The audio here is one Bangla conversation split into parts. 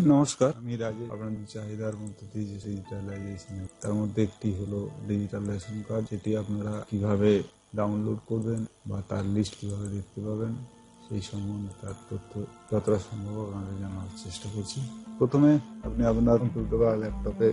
নমস্কার, আমি রাজেশ। আপনাদের চাহিদার মধ্যে দিয়ে যে ডিজিটালাইজেশন, তার মধ্যে একটি হলো ডিজিটাল রেশন কার্ড, যেটি আপনারা কিভাবে ডাউনলোড করবেন বা তার লিস্ট কিভাবে দেখতে পাবেন সেই সম্বন্ধে তার তথ্য যতটা সম্ভব আপনাদের জানার চেষ্টা করছি। প্রথমে আপনি আপনার কম্পিউটার বা ল্যাপটপে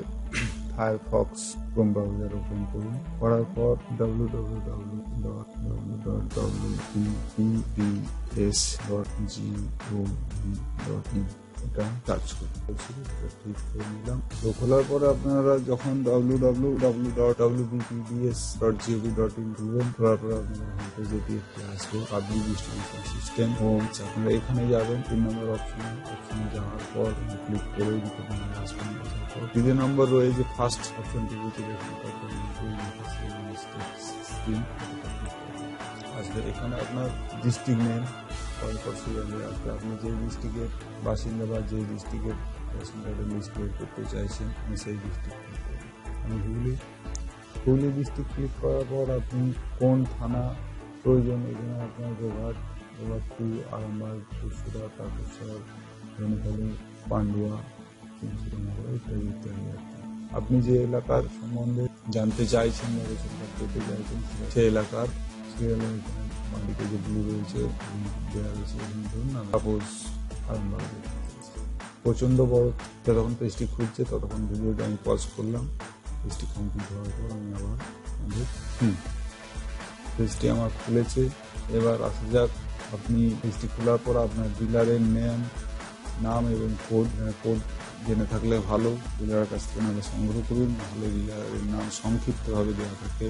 ফায়ারফক্স ক্রোম ব্রাউজার ওপেন করুন। করার পর www.www.pbs.gov.in এটা সার্চ করছি, ঠিক করে নিলাম। তো খোলার পরে আপনারা যখন www.wbpbs.gov.in করবেন, খোলার পরে আপনারা হোমপেজ যেটি একটি আসবে পাবলিক ডিস্ট্রিবিউশন সিস্টেম হোম, আপনারা এখানে যাবেন। 3 নম্বর অপশনে যাওয়ার পর ক্লিক করে আসবেন। দ্বিতীয় নম্বর রয়েছে ফার্স্ট অপশনটি, যেটি দেখুন আসবে। এখানে আপনার ডিস্ট্রিক্ট নেম, আপনি যে ডিস্ট্রিক্টের বাসিন্দা বা যে ডিস্ট্রিক্টের রেশন কার্ডের লিস্ট বের করতে চাইছেন আপনি সেই ডিস্ট্রিক্ট ক্লিক করবেন। আমি হুগলি ডিস্ট্রিক্ট ক্লিক করার পর আপনি কোন থানা প্রয়োজন, এখানে আপনার গোঘাট, গোঘাটপুর, আরামবাগ, পুরসুরা, তারকেশ্বর, ধনেখালি, পান্ডুয়া, ইত্যাদি। আপনি যে এলাকার সম্বন্ধে জানতে চাইছেন বা রেশন কার্ড পেতে চাইছেন সেই এলাকার সিরিয়ালের বাড়িতে যে ব্লু রয়েছে দেওয়া রয়েছে, ধরুন না সাপোজ আরামবাগ। প্রচণ্ড বড়, যতক্ষণ পেজটি খুঁজছে ততক্ষণ ভিডিওটা আমি পজ করলাম। পেজটি কমপ্লিট হওয়ার পর আমি আবার পেজটি আমার খুলেছে। এবার আসা যাক, আপনি পেজটি খোলার পর আপনার ডিলারের নাম এবং কোড জেনে থাকলে ভালো, ডিলারের কাছ থেকে নাহলে সংগ্রহ করুন। নাহলে ডিলারের নাম সংক্ষিপ্তভাবে দেওয়া থাকে,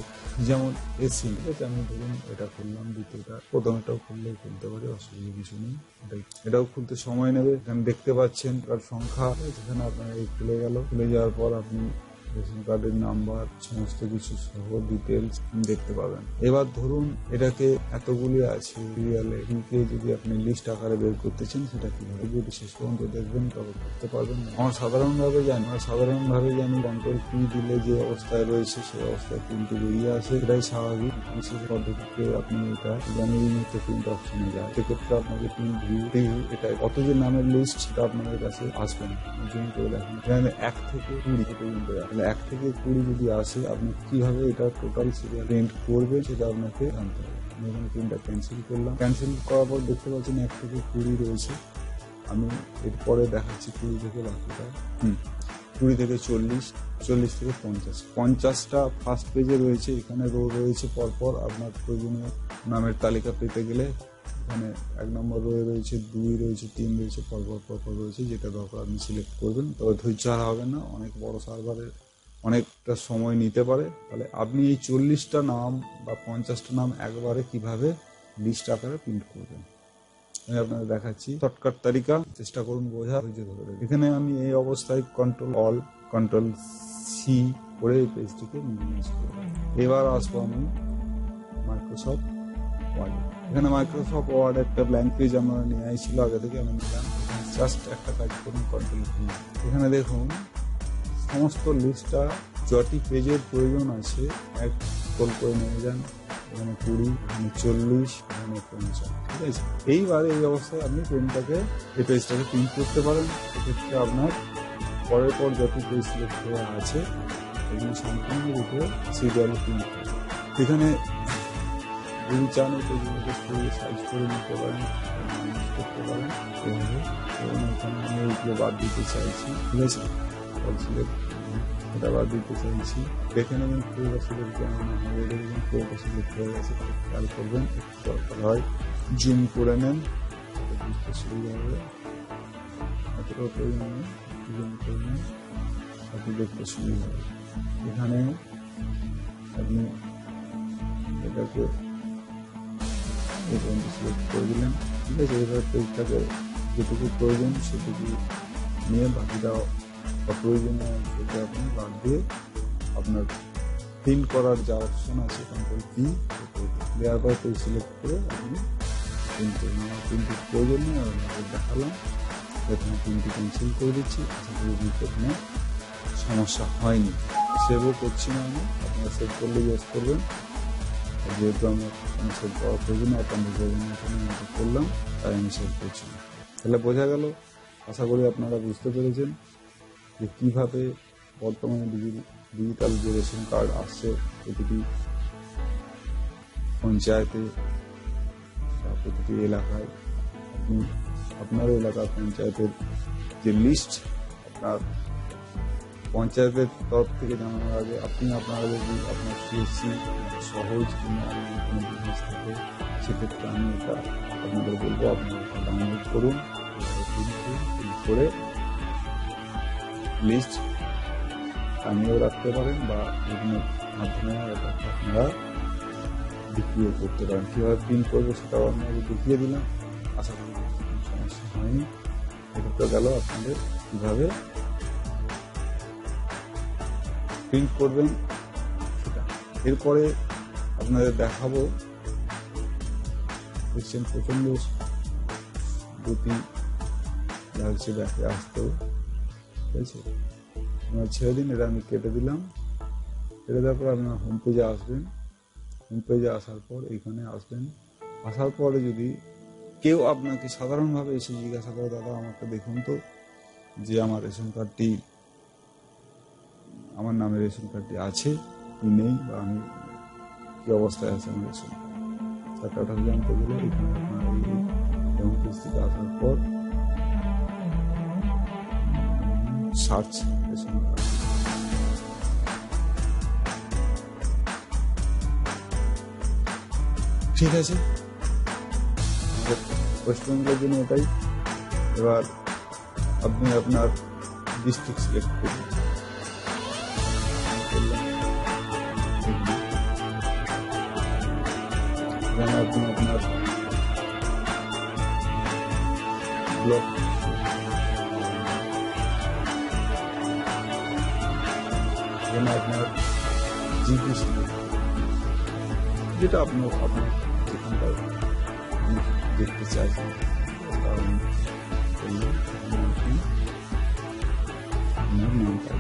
যেমন এসি। আমি ধরুন এটা করলাম, দ্বিতীয়টা প্রথমটাও খুললেও খুলতে পারি, অসুবিধা কিছু নেই। এটাও খুলতে সময় নেবে। এখানে দেখতে পাচ্ছেন তার সংখ্যা, যেখানে আপনার এই খুলে গেল। খুলে যাওয়ার পর আপনি রেশন কার্ডের নাম্বার সমস্ত কিছু সহ ডিটেলস দেখতে পাবেন। এবার ধরুন এটাকে এতগুলি আছে সিরিয়ালে, যদি আপনি লিস্ট আকারে বের করতে চান সেটা কিভাবে, যদি শেষ পর্যন্ত দেখবেন তবে করতে পারবেন না। আমরা সাধারণভাবে জানি কন্ট্রোল পি দিলে যে অবস্থায় রয়েছে সেই অবস্থায় প্রিন্টটি বেরিয়ে আসে, এটাই স্বাভাবিক। বিশেষ পদ্ধতিতে আপনি এটা জানিয়ে প্রিন্ট অপশনে যায়, সেক্ষেত্রে আপনাকে প্রিন্ট ভিউ এটা কত যে নামের লিস্ট সেটা আপনাদের কাছে আসবে না। জুম করে দেখেন, এখানে 1 থেকে 20 পর্যন্ত, 1 থেকে 20 যদি আসে আপনি কিভাবে এটা টোটাল সিরিয়াল প্রিন্ট করবে সেটা আপনাকে জানতে হবে। আমি এখানে প্রিন্টটা ক্যান্সেল করলাম। ক্যান্সেল করার পর দেখতে পাচ্ছেন 1 থেকে 20 রয়েছে। আমি এরপরে দেখাচ্ছি 20 থেকে বাকিটা 20 থেকে 40, 40 থেকে 50। 50টা ফার্স্ট পেজে রয়েছে। এখানে রো রয়েছে পরপর। আপনার প্রয়োজনীয় নামের তালিকা পেতে গেলে এখানে 1 নম্বর রয়ে রয়েছে, 2 রয়েছে, 3 রয়েছে, পরপর রয়েছে। যেটা দরকার আপনি সিলেক্ট করবেন, তবে ধৈর্য হারা হবে না। অনেক বড় সার্ভারে অনেকটা সময় নিতে পারে। তাহলে আপনি এই 40টা নাম বা 50টা নাম একবারে কিভাবে লিস্ট আকারে প্রিন্ট করবেন আমি আপনাদের দেখাচ্ছি। শর্টকাট তালিকা, চেষ্টা করুন বোঝা। এখানে আমি এই অবস্থায় কন্ট্রোল সি করে এই পেজটিকে মিনিমাইজ করব। এবার আসবো আমি মাইক্রোসফট ওয়ার্ড। এখানে মাইক্রোসফট ওয়ার্ড একটা ব্ল্যাঙ্ক পেজ আমরা নিয়ে আসছিল আগে থেকে, আমি নিলাম। জাস্ট একটা কাজ করুন, কন্ট্রোল ভি। এখানে দেখুন সমস্ত লিস্টটা যটি পেজের প্রয়োজন আছে এক কল করে নিয়ে যান। এখানে 20, এখানে 40, এখানে 50, ঠিক আছে। এইবারে এই অবস্থায় আপনি এই পেজটাকে প্রিন্ট করতে পারেন। এক্ষেত্রে আপনার পরের পর যত পেজ সিলেক্ট করা আছে এগুলো সম্পূর্ণরূপে সিরিয়ালে প্রিন্ট করবে। এখানে যদি চান এই পেজগুলোকে সাইজ করে নিতে পারেন, ম্যানেজ করতে পারেন এভাবে। এবং এখানে আমি এইগুলো বাদ দিতে চাইছি, ঠিক আছে। এটা বাদ দিতে চাইছি। দেখে নেবেন পুরোটা সিলেক্ট কেমন হবে। দেখবেন পুরোটা সিলেক্ট হয়ে গেছে, খেয়াল করবেন। একটু দরকার হয় জুম করে নেন, বুঝতে সুবিধা হবে। এতটাও প্রয়োজন নেই, জুম করে নেন, আপনি দেখতে সুবিধা হবে। এখানে আপনি এটাকে সিলেক্ট করে দিলেন, ঠিক আছে। এবার পেজটাকে যেটুকু প্রয়োজন সেটুকু নিয়ে বাকিটা অপ্রয়োজনীয় সেটা আপনি বাদ দিয়ে আপনার প্রিন্ট করার যা অপশন আছে কন্ট্রোল পি দেওয়ার পর পেজ সিলেক্ট করে আপনি প্রিন্ট করে নেওয়ার প্রিন্টের প্রয়োজন নেই। আপনাদের দেখালাম, এখানে প্রিন্টটি ক্যান্সেল করে দিচ্ছি। আশা করি বুঝতে কোনো সমস্যা হয়নি। সেভও করছি না আমি, আপনারা সেভ করলে ইউজ করবেন। যেহেতু আমার সেভ করার প্রয়োজন আপনাদের প্রয়োজন এখানে করলাম, তাই আমি সেভ করছি না। তাহলে বোঝা গেল আশা করি আপনারা বুঝতে পেরেছেন যে কীভাবে বর্তমানে ডিজিটাল যে রেশন কার্ড আসছে প্রতিটি পঞ্চায়েতে বা প্রতিটি এলাকায়। আপনি আপনার এলাকার পঞ্চায়েতের যে লিস্ট আপনার পঞ্চায়েতের তরফ থেকে জানানোর আগে আপনি আপনারা যদি আপনার সিএসসি সহজ কিংবা কোনো জিনিস থাকে সেক্ষেত্রে আমি এটা আপনাদের বলবো আপনারা ডাউনলোড করুন, প্রিন্ট করে লিস্ট টানিয়েও রাখতে পারেন বা বিভিন্ন মাধ্যমে আপনারা বিক্রিও করতে পারেন। কীভাবে প্রিন্ট করবো সেটাও আপনাদের দেখিয়ে দিলাম, আশা করি সমস্যা হয়নি। এটা তো গেল আপনাদের কীভাবে প্রিন্ট করবেন সেটা। এরপরে আপনাদের দেখাবো, দেখছেন প্রচণ্ড গতি লাগছে ব্যাকে আসতেও, ঠিক আছে। আপনার ছেড়ে দিন, এটা আমি কেটে দিলাম। কেটে দেওয়ার পর আপনার হোম পেজে আসবেন। হোম পেজে আসার পর এইখানে আসবেন। আসার পরে যদি কেউ আপনাকে সাধারণভাবে এসে জিজ্ঞাসা করে, দাদা আমাকে দেখুন তো যে আমার রেশন কার্ডটি, আমার নামে রেশন কার্ডটি আছে কি নেই, বা আমি কি অবস্থায় আছে আমার রেশন কার্ড, তারটা জানতে গেলে এখানে আপনার এই হোম পেজ থেকে আসার পর সার্চ রেশন কার্ড, ঠিক আছে। ওয়েস্ট বেঙ্গলের জন্য এটাই। এবার আপনি আপনার ডিস্ট্রিক্ট সিলেক্ট করুন, এখানে আপনি আপনার ব্লক, এখানে আপনার জিপি সিলেক্ট, যেটা আপনার যেখানটায় দেখতে চাইছেন আপনার নামটা।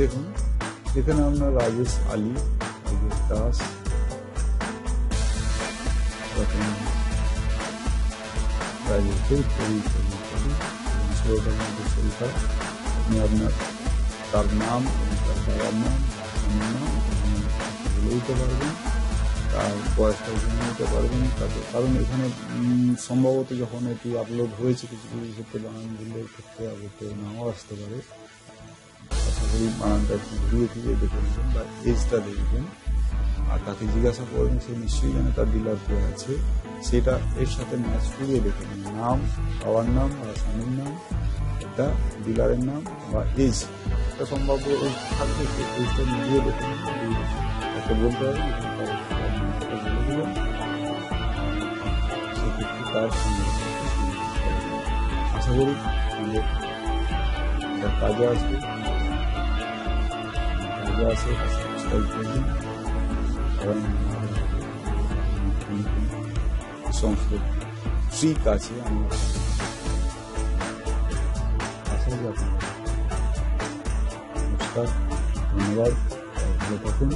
দেখুন এখানে আপনার রাজেশ আলী, রাজেশ দাস, আপনি আপনার তার নাম এবং তার বাবার নাম, স্বামীর নাম বলে দিতে পারবেন, তার বয়সটা জেনে নিতে পারবেন। তারপর কারণ এখানে সম্ভবত যখন এটি আপলোড হয়েছে কিছু কিছু ক্ষেত্রে বানান ভুলের ক্ষেত্রে আপলোড নাও আসতে পারে। আশা করি বানানটা একটু ঘুরিয়ে ফিরিয়ে দেখে নেবেন বা এজটা দেখবেন, আর তাকে জিজ্ঞাসা করবেন সে নিশ্চয়ই জানে তার ডিলার কে আছে, সেটা এর সাথে ম্যাচ করিয়ে দেখে নেবেন। নাম, বাবার নাম বা স্বামীর নাম, এটা ডিলারের নাম বা এজ, এটা সম্ভাব্য এজ থাকবে, এইটা মিলিয়ে দেখে নেবেন। তাকে বলতে হবে বলে দেবেন, সেক্ষেত্রে তার সঙ্গে আশা করি আমাদের কাজে আসবে, কাজে আসে সাবস্ক্রাইব করবেন। কারণ সমস্ত ট্রিক আছে আমরা আশা করি আপনারা। নমস্কার, ধন্যবাদ, ভালো থাকুন।